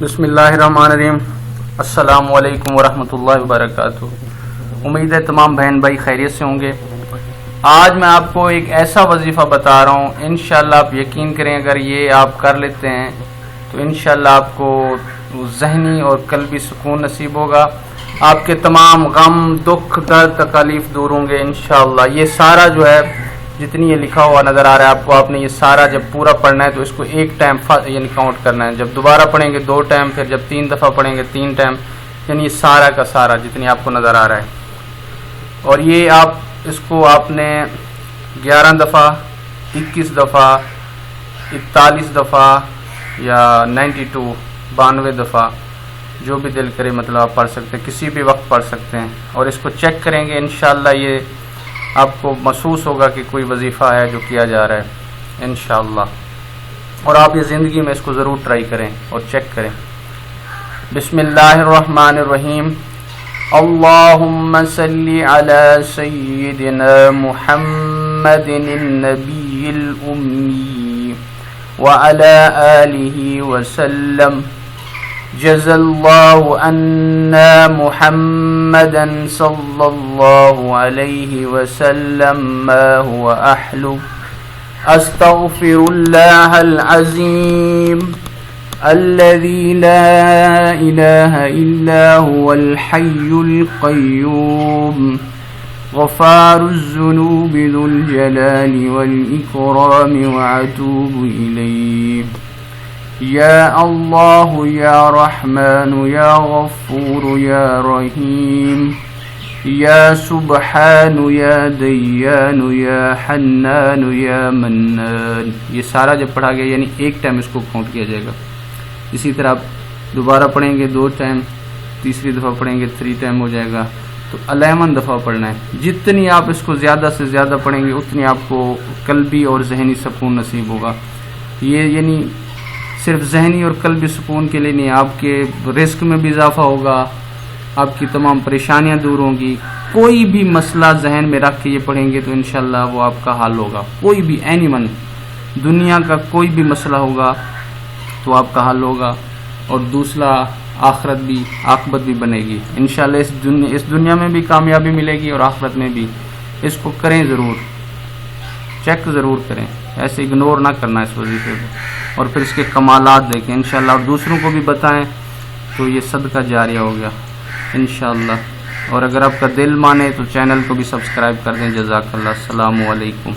بسم اللہ الرحمن الرحیم۔ السلام علیکم ورحمۃ اللہ وبرکاتہ۔ امید ہے تمام بہن بھائی خیریت سے ہوں گے۔ آج میں آپ کو ایک ایسا وظیفہ بتا رہا ہوں، انشاءاللہ آپ یقین کریں اگر یہ آپ کر لیتے ہیں تو انشاءاللہ آپ کو ذہنی اور قلبی سکون نصیب ہوگا، آپ کے تمام غم، دکھ، درد، تکالیف دور ہوں گے انشاءاللہ۔ یہ سارا جو ہے جتنی یہ لکھا ہوا نظر آ رہا ہے آپ کو، آپ نے یہ سارا جب پورا پڑھنا ہے تو اس کو ایک ٹائم یعنی کاؤنٹ کرنا ہے، جب دوبارہ پڑھیں گے 2 ٹائم، پھر جب 3 دفعہ پڑھیں گے 3 ٹائم، یعنی یہ سارا کا سارا جتنی آپ کو نظر آ رہا ہے۔ اور یہ آپ اس کو آپ نے 11 دفعہ، 21 دفعہ، 41 دفعہ یا 92 دفعہ جو بھی دل کرے مطلب آپ پڑھ سکتے ہیں، کسی بھی وقت پڑھ سکتے ہیں۔ اور اس کو چیک کریں گے انشاءاللہ، یہ آپ کو محسوس ہوگا کہ کوئی وظیفہ ہے جو کیا جا رہا ہے انشاءاللہ۔ اور آپ یہ زندگی میں اس کو ضرور ٹرائی کریں اور چیک کریں۔ بسم اللہ الرحمن الرحیم۔ اللہم صلی علی سیدنا محمد النبی الامی وعلی آلہ وسلم۔ جزا اللہ عنا محمدا صلی اللہ علیہ وسلم ما هو احلو۔ استغفر اللہ العظیم الذي لا الہ الا هو الحی القیوم غفار الذنوب ذو الجلال والإکرام وأتوب الیہ۔ یا اللہ یا رحمن یا غفور یا رحیم یا سبحان یا دیان یا حنان یا منان۔ یہ سارا جب پڑھا گیا یعنی ایک ٹائم اس کو کاؤنٹ کیا جائے گا۔ اسی طرح آپ دوبارہ پڑھیں گے 2 ٹائم، تیسری دفعہ پڑھیں گے 3 ٹائم ہو جائے گا، تو 11 دفعہ پڑھنا ہے۔ جتنی آپ اس کو زیادہ سے زیادہ پڑھیں گے اتنی آپ کو قلبی اور ذہنی سکون نصیب ہوگا۔ یہ یعنی صرف ذہنی اور قلبی سکون کے لیے نہیں، آپ کے رزق میں بھی اضافہ ہوگا، آپ کی تمام پریشانیاں دور ہوں گی۔ کوئی بھی مسئلہ ذہن میں رکھ کے یہ پڑھیں گے تو انشاءاللہ وہ آپ کا حل ہوگا۔ کوئی بھی اینی ون دنیا کا کوئی بھی مسئلہ ہوگا تو آپ کا حل ہوگا، اور دوسرا آخرت بھی، عاقبت بھی بنے گی انشاءاللہ۔ اس دنیا میں بھی کامیابی ملے گی اور آخرت میں بھی۔ اس کو کریں ضرور، چیک ضرور کریں، ایسے اگنور نہ کرنا اس وظیفے کو، اور پھر اس کے کمالات دیکھیں انشاءاللہ، اور دوسروں کو بھی بتائیں تو یہ صدقہ جاریہ ہو گیا انشاءاللہ۔ اور اگر آپ کا دل مانے تو چینل کو بھی سبسکرائب کر دیں۔ جزاک اللہ۔ السلام علیکم۔